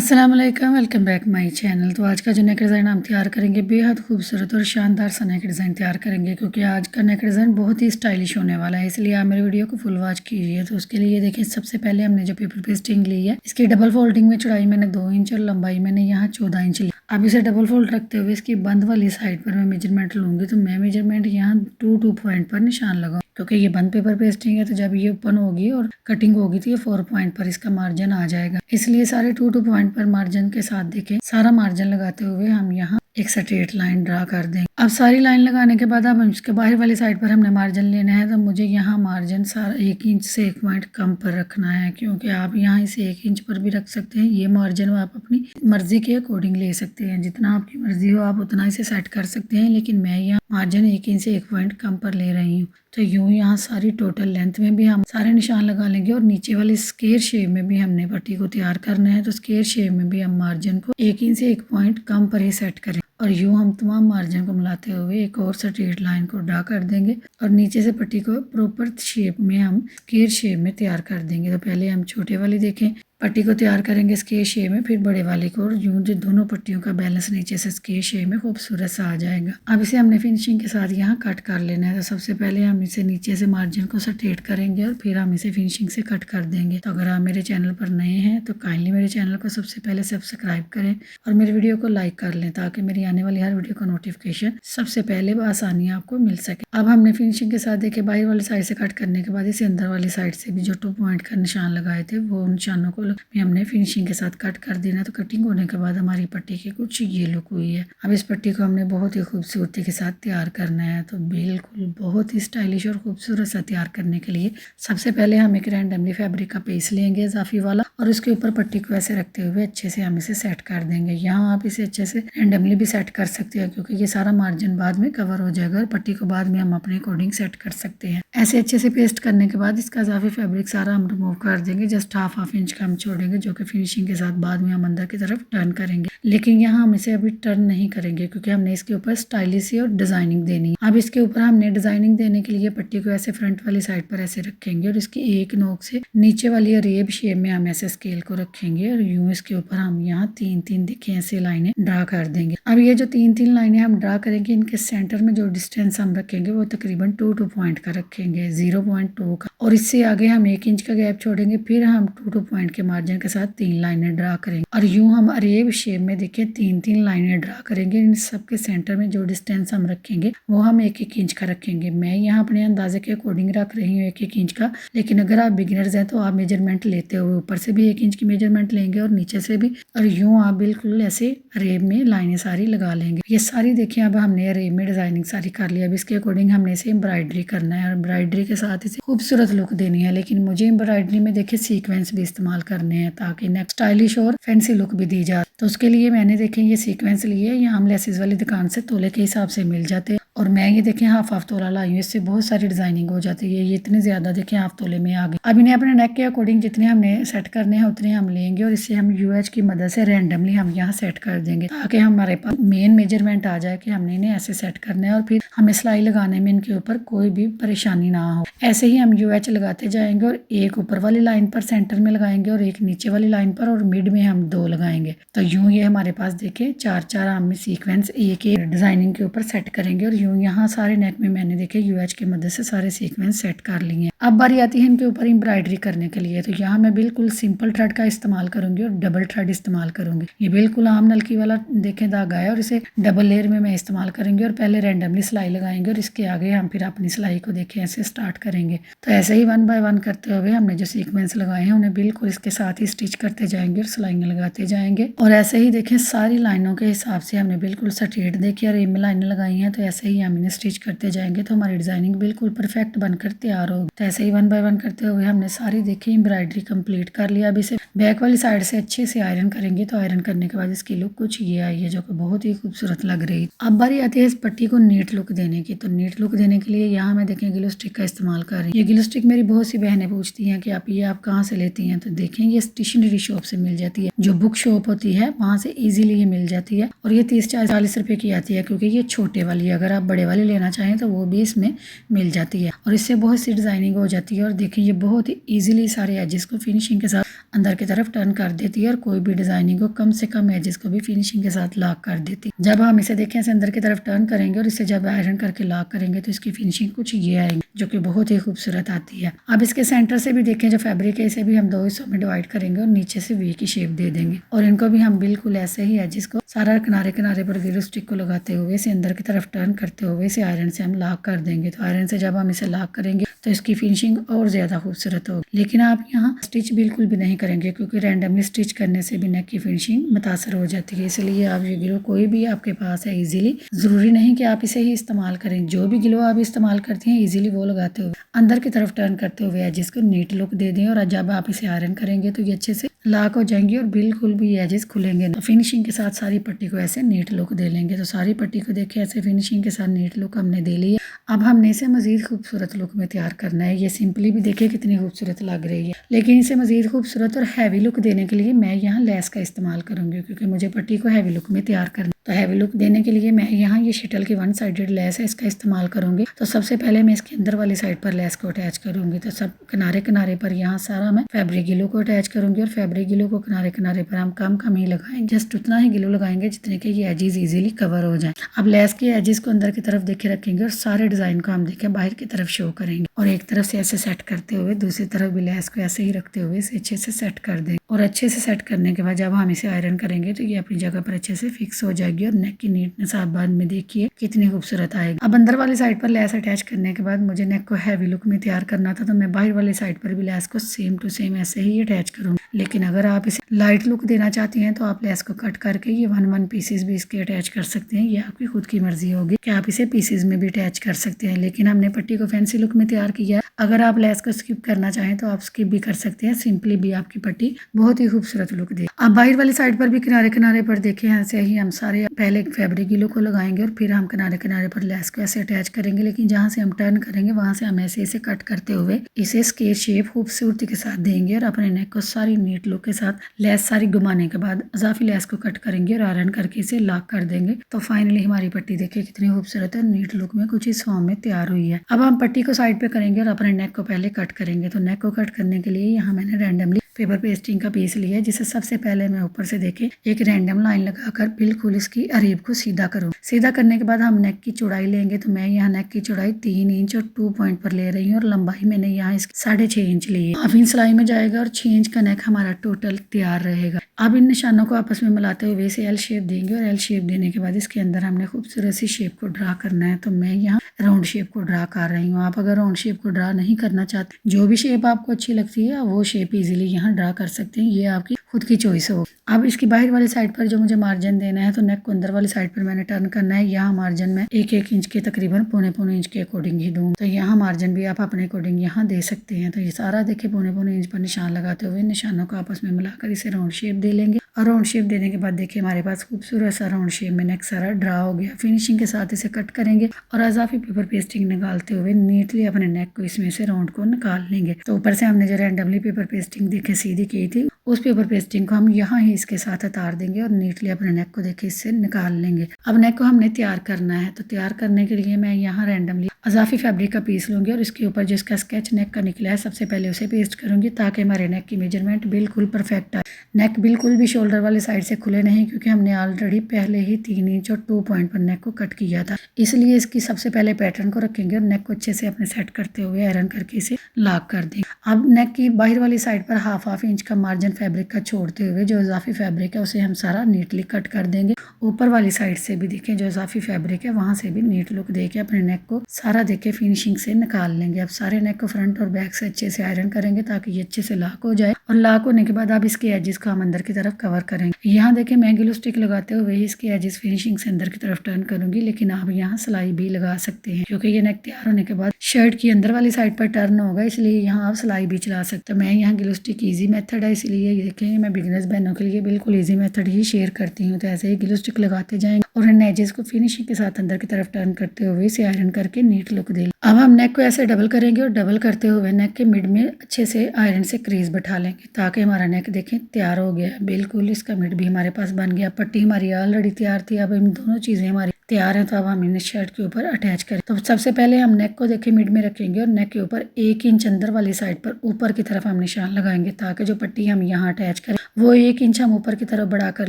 अस्सलाम वालेकुम, welcome back my channel. तो आज का जो नेक डिज़ाइन हम तैयार करेंगे बेहद खूबसूरत और शानदार सा नेक डिज़ाइन तैयार करेंगे, क्योंकि आज का नेक डिज़ाइन बहुत ही स्टाइलिश होने वाला है। इसलिए आप मेरे वीडियो को फुल वॉच कीजिए। तो उसके लिए देखिए, सबसे पहले हमने जो पेपर पेस्टिंग ली है, इसकी डबल फोल्डिंग में चौड़ाई मैंने 2 इंच और लंबाई मैंने यहाँ 14 इंच ली। अब इसे डबल फोल्ड रखते हुए इसकी बंद वाली साइड पर मैं मेजरमेंट लूँगी। तो मैं मेजरमेंट यहाँ 2 पॉइंट पर निशान लगाऊँ, क्योंकि ये बंद पेपर पेस्टिंग है। तो जब ये ओपन होगी और कटिंग होगी तो ये 4 पॉइंट पर इसका मार्जिन आ जाएगा। इसलिए सारे 2 पॉइंट पर मार्जिन के साथ देखें, सारा मार्जिन लगाते हुए हम यहाँ एक स्ट्रेट लाइन ड्रा कर देंगे। अब सारी लाइन लगाने के बाद अब इसके बाहर वाली साइड पर हमने मार्जिन लेना है। तो मुझे यहाँ मार्जिन सारा 1 इंच से 1 पॉइंट कम पर रखना है, क्योंकि आप यहाँ इसे 1 इंच पर भी रख सकते हैं। ये मार्जिन आप अपनी मर्जी के अकॉर्डिंग ले सकते हैं, जितना आपकी मर्जी हो आप उतना इसे सेट कर सकते हैं। लेकिन मैं यहाँ मार्जिन 1 इंच से 1 पॉइंट कम पर ले रही हूँ। तो यूँ यहाँ सारी टोटल लेंथ में भी हम सारे निशान लगा लेंगे, और नीचे वाली स्क्वायर शेप में भी हमने पट्टी को तैयार करना है। तो स्क्वायर शेप में भी हम मार्जिन को 1 इंच से 1 पॉइंट कम पर ही सेट करें, और यूँ हम तमाम मार्जिन को मिलाते हुए एक और स्ट्रेट लाइन को ड्रा कर देंगे, और नीचे से पट्टी को प्रॉपर शेप में हम स्क्वायर शेप में तैयार कर देंगे। तो पहले हम छोटे वाली देखें पट्टी को तैयार करेंगे स्क्वायर शेप में, फिर बड़े वाले को, और यूँ जो दोनों पट्टियों का बैलेंस नीचे से स्क्वायर शेप में खूबसूरत सा आ जाएगा। अब इसे हमने फिनिशिंग के साथ यहाँ कट कर लेना है। तो सबसे पहले हम इसे नीचे से मार्जिन को स्ट्रेट करेंगे, और फिर हम इसे फिनिशिंग से कट कर देंगे। तो अगर आप मेरे चैनल पर नए हैं तो काइंडली मेरे चैनल को सबसे पहले सब्सक्राइब करें और मेरे वीडियो को लाइक कर लें, ताकि मेरी आने वाली हर वीडियो का नोटिफिकेशन सबसे पहले आसानी आपको मिल सके। अब हमने फिनिशिंग के साथ देखे बाहर वाली साइड से कट करने के बाद इसे अंदर वाली साइड से भी जो 2 पॉइंट का निशान लगाए थे, वो निशानों को भी हमने फिनिशिंग के साथ कट कर देना। तो कटिंग होने के बाद हमारी पट्टी की कुछ ये लुक हुई है। अब इस पट्टी को हमने बहुत ही खूबसूरती के साथ तैयार करना है। तो बिल्कुल बहुत ही स्टाइलिश और खूबसूरत सा तैयार करने के लिए सबसे पहले हम एक रैंडमली फैब्रिक का पीस लेंगे इजाफी वाला, और उसके ऊपर पट्टी को ऐसे रखते हुए अच्छे से हम इसे सेट कर देंगे। यहाँ आप इसे अच्छे से रैंडमली भी सेट कर सकते हैं, क्योंकि ये सारा मार्जिन बाद में कवर हो जाएगा, और पट्टी को बाद में हम अपने अकॉर्डिंग सेट कर सकते हैं। ऐसे अच्छे से पेस्ट करने के बाद इसका इजाफी फैब्रिक सारा हम रिमूव कर देंगे। जस्ट हाफ इंच का हम छोड़ेंगे, जो कि फिनिशिंग के साथ बाद में हम अंदर की तरफ टर्न करेंगे। लेकिन यहाँ हम इसे अभी टर्न नहीं करेंगे, क्योंकि हमने इसके ऊपर स्टाइलिश और डिजाइनिंग देनी है। अब इसके ऊपर हमने डिजाइनिंग देने के लिए पट्टी को ऐसे फ्रंट वाली साइड पर ऐसे रखेंगे, और इसकी एक नोक से नीचे वाली रेब शेप में हम ऐसे स्केल को रखेंगे, और यूं इसके ऊपर हम यहाँ 3-3 दिखे ऐसे लाइनें ड्रा कर देंगे। अब ये जो 3-3 लाइनें हम ड्रा करेंगे, इनके सेंटर में जो डिस्टेंस हम रखेंगे वो तकरीबन 2 पॉइंट का रखेंगे, 0.2 का, और इससे आगे हम 1 इंच का गैप छोड़ेंगे। फिर हम 2 पॉइंट के मार्जिन के साथ 3 लाइनें ड्रा करेंगे, और यूं हम अरेब शेप में देखिए 3-3 लाइनें ड्रा करेंगे। इन सब के सेंटर में जो डिस्टेंस हम रखेंगे वो हम 1-1 इंच का रखेंगे। मैं यहाँ अपने अंदाजे के अकॉर्डिंग रख रही हूँ 1-1 इंच का, लेकिन अगर आप बिगिनर्स हैं तो आप मेजरमेंट लेते हुए ऊपर से भी 1 इंच की मेजरमेंट लेंगे और नीचे से भी, और यूं आप बिल्कुल ऐसे अरेब में लाइनें सारी लगा लेंगे। ये सारी देखिए अब हमने अरेब में डिजाइनिंग सारी कर लिया। अब इसके अकॉर्डिंग हमने इसे एम्ब्रॉयडरी करना है, और एम्ब्रॉयडरी के साथ इसे खूबसूरत लुक देनी है। लेकिन मुझे एम्ब्रॉयडरी में देखिए सीक्वेंस भी इस्तेमाल करने हैं, ताकि नेक्स्ट स्टाइलिश और फैंसी लुक भी दी जाए। तो उसके लिए मैंने देखें ये सीक्वेंस लिए, यहाँ हम लेसेस वाली दुकान से तोले के हिसाब से मिल जाते हैं, और मैं ये देखें हाफ तोला लाई हूँ। इससे बहुत सारी डिजाइनिंग हो जाती है। ये इतने ज्यादा देखें हाफ तोले में आ गए। अब इन्हें अपने नेक के अकॉर्डिंग जितने हमने सेट करने हैं उतने हम लेंगे, और इससे हम यूएच की मदद से रैंडमली हम यहाँ सेट कर देंगे, ताकि हमारे पास मेन मेजरमेंट आ जाए कि हमने इन्हें ऐसे सेट करना है, और फिर हमें सिलाई लगाने में इनके ऊपर कोई भी परेशानी ना हो। ऐसे ही हम यूएच लगाते जाएंगे, और एक ऊपर वाली लाइन पर सेंटर में लगाएंगे, और एक नीचे वाली लाइन पर, और मिड में हम 2 लगाएंगे। तो यूं ये हमारे पास देखे 4-4 हम सीक्वेंस एक डिजाइनिंग के ऊपर सेट करेंगे, और यूं यहाँ सारे नेक में मैंने देखे यूएच की मदद से सारे सीक्वेंस सेट कर लिए। अब बारी आती है इनके ऊपर एम्ब्रॉयडरी करने के लिए। तो यहाँ मैं बिल्कुल सिंपल थ्रेड का इस्तेमाल करूंगी और डबल थ्रेड इस्तेमाल करूंगी। ये बिल्कुल आम नलकी वाला देखें धागा है, और इसे डबल लेयर में मैं इस्तेमाल करेंगे, और पहले रैंडमली सिलाई लगाएंगे, और इसके आगे हम फिर अपनी सिलाई को देखें ऐसे स्टार्ट करेंगे। तो ऐसे ही 1 बाय 1 करते हुए हमने जो सीक्वेंस लगाए हैं उन्हें बिल्कुल इसके साथ ही स्टिच करते जाएंगे और सिलाइयाँ लगाते जाएंगे। और ऐसे ही देखें सारी लाइनों के हिसाब से हमने बिल्कुल स्ट्रेट देखिए और में लाइनें लगाई हैं। तो ऐसे ही हम इन्हें स्टिच करते जाएंगे, तो हमारी डिजाइनिंग बिल्कुल परफेक्ट बनकर तैयार होगी। तो ऐसे ही 1 बाय 1 करते हुए हमने सारी देखी एम्ब्रॉयडरी कंप्लीट कर लिया। अब इसे बैक वाली साइड से अच्छे से आयरन करेंगे। तो आयरन करने के बाद इसकी लुक कुछ ये आई है, जो कि बहुत ही खूबसूरत लग रही है। अब बारी आती है इस पट्टी को नीट लुक देने की। तो नीट लुक देने के लिए यहाँ मैं देखें ग्लू स्टिक का इस्तेमाल कर रही हूँ। ये ग्लू स्टिक मेरी बहुत सी बहनें पूछती हैं कि आप कहाँ से लेती हैं। तो देखें ये स्टेशनरी शॉप से मिल जाती है, जो बुक शॉप होती है वहाँ से इजीली ये मिल जाती है। और ये 30-40 रुपए की आती है, क्योंकि ये छोटे वाली है। अगर आप बड़े वाली लेना चाहें तो वो भी इसमें मिल जाती है, और इससे बहुत सी डिजाइनिंग हो जाती है। और देखिए ये बहुत ही ईजिली सारे एजेस को फिनिशिंग के साथ अंदर की तरफ टर्न कर देती है और कोई भी डिजाइनिंग को कम से कम एजेस को भी फिनिशिंग के साथ लॉक कर देती है। जब हम इसे देखें ऐसे अंदर की तरफ टर्न करेंगे और इसे जब आयरन करके लॉक करेंगे तो इसकी फिनिशिंग कुछ ये आएगी जो कि बहुत ही खूबसूरत आती है। अब इसके सेंटर से भी देखें जो फैब्रिक है इसे भी हम 2 हिस्सों में डिवाइड करेंगे और नीचे से वी की शेप दे देंगे और इनको भी हम बिल्कुल ऐसे ही एजेस को सारा किनारे किनारे पर ग्लू स्टिक को लगाते हुए इसे अंदर की तरफ टर्न करते हुए इसे आयरन से हम लॉक कर देंगे। तो आयरन से जब हम इसे लॉक करेंगे तो इसकी फिनिशिंग और ज्यादा खूबसूरत होगी। लेकिन आप यहाँ स्टिच बिल्कुल भी नहीं करेंगे क्योंकि रैंडमली स्टिच करने से भी नेक की फिनिशिंग मुतासर हो जाती है। इसलिए आप ये ग्लो कोई भी आपके पास है इजीली, जरूरी नहीं कि आप इसे ही इस्तेमाल करें, जो भी ग्लो आप इस्तेमाल करते हैं इजीली वो लगाते हुए अंदर की तरफ टर्न करते हुए एजेस को नीट लुक दे दें और जब आप इसे आयरन करेंगे तो ये अच्छे से लॉक हो जाएंगे और बिल्कुल भी एजेस खुलेंगे। तो फिनिशिंग के साथ सारी पट्टी को ऐसे नीट लुक दे लेंगे। तो सारी पट्टी को देखे ऐसे फिनिशिंग के साथ नीट लुक हमने दे ली है। अब हमने इसे मजीद खूबसूरत लुक में तैयार करना है। ये सिंपली भी देखिए कितनी खूबसूरत लग रही है, लेकिन इसे मजीद खूबसूरत और हैवी लुक देने के लिए मैं यहाँ लेस का इस्तेमाल करूंगी क्योंकि मुझे पट्टी को हैवी लुक में तैयार करना। तो हैवी लुक देने के लिए मैं यहाँ ये शटल की 1 साइडेड लेस है इसका इस्तेमाल करूंगी। तो सबसे पहले मैं इसके अंदर वाली साइड पर लेस को अटैच करूंगी। तो सब किनारे किनारे पर यहाँ सारा मैं फैब्रिक ग्लू को अटैच करूंगी और फैब्रिक ग्लू को किनारे किनारे पर हम कम ही लगाएंगे, जस्ट उतना ही ग्लू लगाएंगे जितने के ये एजेस इजीली कवर हो जाए। अब लेस के एजेस को अंदर की तरफ देखे रखेंगे और सारे डिजाइन को हम देखे बाहर की तरफ शो करेंगे और एक तरफ से ऐसे सेट करते हुए दूसरी तरफ भी लेस को ऐसे ही रखते हुए इसे अच्छे से सेट कर देंगे। और अच्छे से सेट करने के बाद जब हम इसे आयरन करेंगे तो ये अपनी जगह पर अच्छे से फिक्स हो जाएगी और नेक की नीटनेस आप बाद में देखिए कितनी खूबसूरत आएगी। अब अंदर वाली साइड पर लेस अटैच करने के बाद मुझे नेक को हैवी लुक में तैयार करना था तो मैं बाहर वाली साइड पर भी लेस को सेम टू सेम ऐसे ही अटैच करूंगी। लेकिन अगर आप इसे लाइट लुक देना चाहती हैं तो आप लेस को कट करके ये 1 पीसेस भी इसके अटैच कर सकते हैं। ये आपकी खुद की मर्जी होगी कि आप इसे पीसेस में भी अटैच कर सकते हैं, लेकिन हमने पट्टी को फैंसी लुक में तैयार किया है। अगर आप लेस को स्किप करना चाहें तो आप स्किप भी कर सकते हैं, सिंपली भी आपकी पट्टी बहुत ही खूबसूरत लुक दे। अब बाहर वाली साइड पर भी किनारे किनारे पर देखें ऐसे ही हम सारे पहले फैब्रिक ग्लू को लगाएंगे और फिर हम किनारे किनारे पर लेस को ऐसे अटैच करेंगे, लेकिन जहाँ से हम टर्न करेंगे वहां से हम ऐसे इसे कट करते हुए इसे स्केच शेप खूबसूरती के साथ देंगे और अपने नेक को सारी नीट लुक के साथ लेस सारी घुमाने के बाद अजाफी लेस को कट करेंगे और आयरन करके इसे लॉक कर देंगे। तो फाइनली हमारी पट्टी देखिए कितनी खूबसूरत है, नीट लुक में कुछ इस फॉर्म में तैयार हुई है। अब हम पट्टी को साइड पे करेंगे और अपने नेक को पहले कट करेंगे। तो नेक को कट करने के लिए यहाँ मैंने रैंडमली पेपर पेस्टिंग का पीस लिया है, जिसे सबसे पहले मैं ऊपर से देखे एक रैंडम लाइन लगाकर बिल्कुल इसकी अरीब को सीधा करूँ। सीधा करने के बाद हम नेक की चौड़ाई लेंगे। तो मैं यहाँ नेक की चौड़ाई 3 इंच और 2 पॉइंट पर ले रही हूँ और लंबाई मैंने यहाँ 6.5 इंच ली है। हाफ इंच सिलाई में जाएगा और 6 इंच का नेक हमारा टोटल तैयार रहेगा। अब इन निशानों को आपस में मिलाते हुए इसे एल शेप देंगे और एल शेप देने के बाद इसके अंदर हमने खूबसूरत सी शेप को ड्रा करना है। तो मैं यहाँ राउंड शेप को ड्रा कर रही हूँ। आप अगर राउंड शेप को ड्रा नहीं करना चाहते, जो भी शेप आपको अच्छी लगती है वो शेप इजीली यहाँ ड्रा कर सकते हैं, ये आपकी खुद की चॉइस हो। अब इसकी बाहर वाली साइड पर जो मुझे मार्जिन देना है तो नेक को अंदर वाली साइड पर मैंने टर्न करना है। यहाँ मार्जिन में 1-1 इंच के तकरीबन 1.25 इंच के अकॉर्डिंग ही दूँ। तो यहाँ मार्जिन भी आप अपने अकॉर्डिंग यहाँ दे सकते हैं। तो ये सारा देखिए 1.25 इंच पर निशान लगाते हुए निशानों को आपस में मिलाकर इसे राउंड शेप दे लेंगे और राउंड शेप देने के बाद देखिए हमारे पास खूबसूरत सा राउंड शेप में नेक सारा ड्रा हो गया। फिनिशिंग के साथ इसे कट करेंगे और अजाफी पेपर पेस्टिंग निकालते हुए नीटली अपने नेक को इसमें से राउंड को निकाल लेंगे। तो ऊपर से हमने जो रैंडमली पेपर पेस्टिंग देखे सीधी की थी उस पेपर पेस्टिंग को हम यहाँ ही इसके साथ उतार देंगे और नीटली अपने नेक को देखिए इससे निकाल लेंगे। अब नेक को हमने तैयार करना है। तो तैयार करने के लिए मैं यहाँ रैंडमली अजाफी फैब्रिक का पीस लूंगी और इसके ऊपर जिसका स्केच नेक का निकला है सबसे पहले उसे पेस्ट करूंगी ताकि हमारे नेक की मेजरमेंट बिल्कुल परफेक्ट आए। नेक बिल्कुल भी शोल्डर वाली साइड से खुले नहीं, क्योंकि हमने ऑलरेडी पहले ही 3 इंच और 2 पॉइंट पर नेक को कट किया था। इसलिए इसकी सबसे पहले पैटर्न को रखेंगे और नेक को अच्छे से अपने सेट करते हुए आयरन करके इसे लॉक कर देंगे। अब नेक की बाहर वाली साइड पर हाफ इंच का मार्जिन फैब्रिक का छोड़ते हुए जो इजाफी फैब्रिक है उसे हम सारा नीटली कट कर देंगे। ऊपर वाली साइड से भी देखें जो इजाफी फैब्रिक है वहां से भी नीट लुक देके अपने नेक को सारा देके फिनिशिंग से निकाल लेंगे। अब सारे नेक को फ्रंट और बैक से अच्छे से आयरन करेंगे ताकि ये अच्छे से लॉक हो जाए और लॉक होने के बाद अब इसके एजेस को हम अंदर की तरफ कवर करेंगे। यहाँ देखें मैं ग्लू स्टिक लगाते हुए इसके एजेस फिनिशिंग से अंदर की तरफ टर्न करूंगी, लेकिन आप यहाँ सिलाई भी लगा सकते हैं क्योंकि ये नेक तैयार होने के बाद शर्ट की अंदर वाली साइड पर टर्न होगा, इसलिए यहाँ आप सिलाई भी चला सकते हैं। मैं यहाँ ग्लू स्टिक ईजी मेथड है, इसलिए देखें मैं बिगिनर्स बहनों के लिए बिल्कुल ईजी मेथड ही शेयर करती हूँ। तो ऐसे ही ग्लू स्टिक लगाते जाएंगे और इन एजेस को फिनिशिंग के साथ अंदर की तरफ टर्न करते हुए इसे आयरन करके नीट लुक दे। अब हम नेक को ऐसे डबल करेंगे और डबल करते हुए नेक के मिड में अच्छे से आयरन से क्रीज बैठा लेंगे ताकि हमारा नेक देखें तैयार हो गया। बिल्कुल इसका मिड भी हमारे पास बन गया। पट्टी हमारी ऑलरेडी तैयार थी। अब इन दोनों चीजें हमारी तैयार है। तो अब हम इन्हें शर्ट के ऊपर अटैच करें। तो सबसे पहले हम नेक को देखिए मिड में रखेंगे और नेक के ऊपर 1 इंच अंदर वाली साइड पर ऊपर की तरफ हम निशान लगाएंगे, ताकि जो पट्टी हम यहाँ अटैच करें वो 1 इंच हम ऊपर की तरफ बढ़ाकर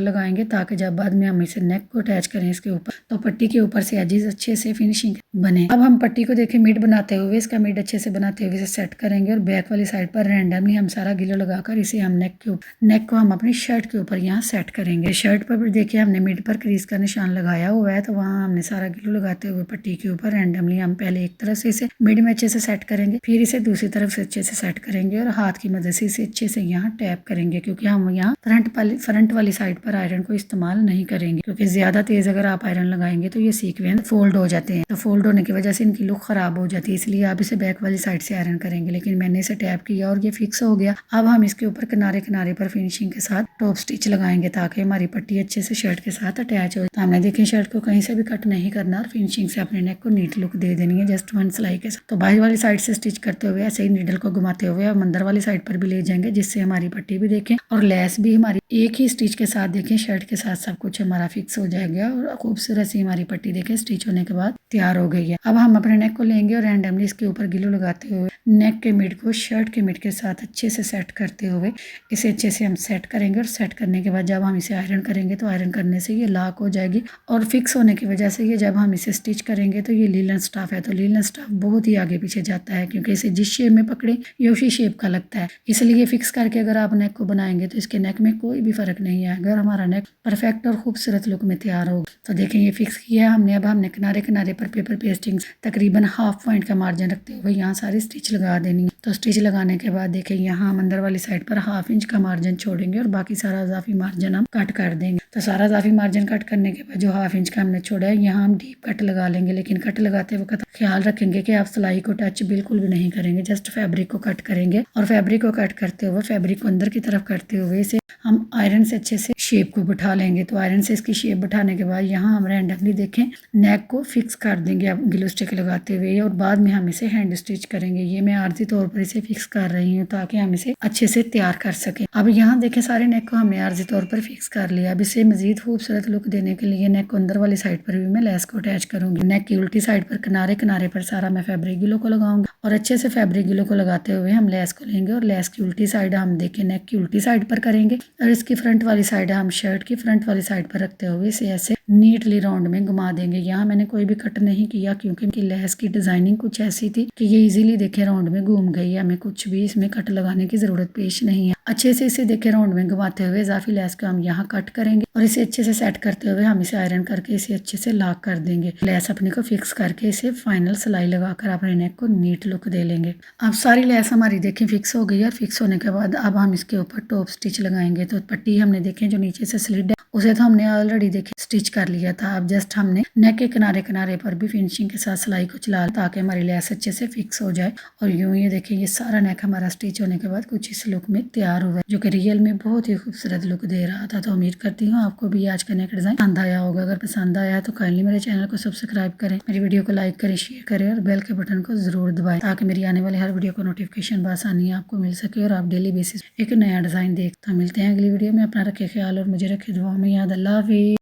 लगाएंगे, ताकि जब बाद में हम इसे नेक को अटैच करें इसके ऊपर तो पट्टी के ऊपर से एजेस अच्छे से फिनिशिंग बने। अब हम पट्टी को देखिए मिड बनाते हुए इसका मिड अच्छे से बनाते हुए इसे सेट करेंगे और बैक वाली साइड पर रैंडमली हम सारा गिलो लगाकर इसे हम नेक को हम अपनी शर्ट के ऊपर यहाँ सेट करेंगे। शर्ट पर भी देखिए हमने मिड पर क्रीज का निशान लगाया हुआ है, तो वहाँ हमने सारा गिलो लगाते हुए पट्टी के ऊपर रैंडमली हम पहले एक तरफ से इसे मिड में अच्छे से सेट करेंगे, फिर इसे दूसरी तरफ से अच्छे से सेट करेंगे और हाथ की मदद से इसे अच्छे से यहाँ टैप करेंगे, क्योंकि हम यहाँ फ्रंट वाली साइड पर आयरन को इस्तेमाल नहीं करेंगे, क्योंकि ज्यादा तेज अगर आप आयरन लगाएंगे तो ये सीक्वेंस फोल्ड हो जाते हैं, तो फोल्ड होने की वजह से इनकी लुक खराब हो जाती है, इसलिए आप इसे बैक वाली साइड से आयरन करेंगे। लेकिन मैंने इसे टैप किया और ये फिक्स हो गया। अब हम इसके ऊपर किनारे किनारे पर फिनिशिंग के साथ टॉप स्टिच लगाएंगे, ताकि हमारी पट्टी अच्छे से शर्ट के साथ अटैच हो। तो हमने देखिए शर्ट को कहीं से भी कट नहीं करना और फिनिशिंग से अपने नेक को नीट लुक दे देनी है, जस्ट 1 सिलाई के साथ। तो बाहर वाली साइड से स्टिच करते हुए ऐसे ही नीडल को घुमाते हुए हम अंदर वाली साइड पर भी ले जाएंगे, जिससे हमारी पट्टी भी देखें और लेस भी हमारी एक ही स्टिच के साथ देखें शर्ट के साथ सब कुछ हमारा फिक्स हो जाएगा और खूबसूरत सी हमारी पट्टी देखें स्टिच होने के बाद तैयार हो गई है। अब हम अपने नेक को लेंगे और रैंडमली इसके ऊपर गिलो लगाते हुए नेक के मिड को शर्ट के मिड के साथ अच्छे से सेट करते हुए इसे अच्छे से हम सेट करेंगे। और सेट करने के बाद जब हम इसे आयरन करेंगे तो आयरन करने से ये लॉक हो जाएगी और फिक्स होने की वजह से ये जब हम इसे स्टिच करेंगे तो ये लीलन स्टाफ है, तो लीलन स्टाफ बहुत ही आगे पीछे जाता है, क्योंकि इसे जिस शेप में पकड़े ये उसी शेप का लगता है। इसलिए फिक्स करके अगर आप नेक को बनाएंगे तो इसके नेक में कोई भी फर्क नहीं आएगा और हमारा नेक परफेक्ट और खूबसूरत लुक में तैयार होगा। तो देखें ये फिक्स किया हमने। अब हमने किनारे किनारे पर पेपर पेस्टिंग तकरीबन हाफ पॉइंट का मार्जिन रखते हुए यहाँ सारी स्टिच लगा देनी है। तो स्टिच लगाने के बाद देखें यहाँ हम अंदर वाली साइड पर हाफ इंच का मार्जिन छोड़ेंगे और बाकी सारा इजाफी मार्जिन हम कट कर देंगे। तो सारा इजाफी मार्जिन कट करने के बाद जो हाफ इंच का हमने छोड़ा है यहाँ हम डीप कट लगा लेंगे, लेकिन कट लगाते वक्त ख्याल रखेंगे कि आप सिलाई को टच बिल्कुल भी नहीं करेंगे, जस्ट फैब्रिक को कट करेंगे और फैब्रिक को कट करते हुए फैब्रिक को अंदर की तरफ करते हुए इसे हम आयरन से अच्छे से शेप को बिठा लेंगे। तो आयरन से इसकी शेप बिठाने के बाद यहाँ हम रैंडमली देखें नेक को फिक्स कर देंगे अब ग्लू स्टिक लगाते हुए, और बाद में हम इसे हैंड स्टिच करेंगे। ये मैं आर्जी तौर पर इसे फिक्स कर रही हूँ ताकि हम इसे अच्छे से तैयार कर सकें। अब यहाँ देखें सारे नेक को हमने आर्जी तौर पर फिक्स कर लिया। अब इसे मजीद खूबसूरत लुक देने के लिए नेक को अंदर वाली साइड पर भी मैं लेस को अटैच करूंगी। नेक की उल्टी साइड पर किनारे किनारे पर सारा मैं फैब्रिक गिलो को लगाऊंगी और अच्छे से फैब्रिक गिलो को लगाते हुए हम लेस को लेंगे और लेस की उल्टी साइड हम देखें नेक की उल्टी साइड पर करेंगे और इसकी फ्रंट वाली साइड हम शर्ट की फ्रंट वाली साइड पर रखते हुए इसे ऐसे नीटली राउंड में घुमा देंगे। यहाँ मैंने कोई भी कट नहीं किया क्योंकि इनकी लेस की डिजाइनिंग कुछ ऐसी थी कि ये इजीली देखे राउंड में घूम गई है, हमें कुछ भी इसमें कट लगाने की जरूरत पेश नहीं है। अच्छे से इसे देखे राउंड में घुमाते हुए इजाफी लेस को हम यहाँ कट करेंगे और इसे अच्छे से सेट करते हुए हम इसे आयरन करके इसे अच्छे से लॉक कर देंगे। लेस अपने को फिक्स करके इसे फाइनल सिलाई लगाकर अपने नेक को नीट लुक दे लेंगे। अब सारी लेस हमारी देखें फिक्स हो गई है और फिक्स होने के बाद अब हम इसके ऊपर टॉप स्टिच लगाएंगे। तो पट्टी हमने देखें जो नीचे से स्लिट है उसे तो हमने ऑलरेडी देखे स्टिच कर लिया था। अब जस्ट हमने नेक के किनारे किनारे पर भी फिनिशिंग के साथ सिलाई को चला ताकि हमारी लेस अच्छे से फिक्स हो जाए। और यूं ये देखें ये सारा नेक हमारा स्टिच होने के बाद कुछ इस लुक में तैयार हुआ है, जो कि रियल में बहुत ही खूबसूरत लुक दे रहा था। तो उम्मीद करती हूँ आपको भी आज का नेक डिजाइन पसंद आया होगा। अगर पसंद आया तो काइंडली मेरे चैनल को सब्सक्राइब करें, मेरी वीडियो को लाइक करें, शेयर करें और बेल के बटन को जरूर दबाएं ताकि मेरी आने वाली हर वीडियो को नोटिफिकेशन बआसानी आपको मिल सके और आप डेली बेसिस एक नया डिजाइन देखते। मिलते हैं अगली वीडियो में। अपना रखे ख्याल और मुझे रखे दुआ में याद। अल्लाह हाफिज़।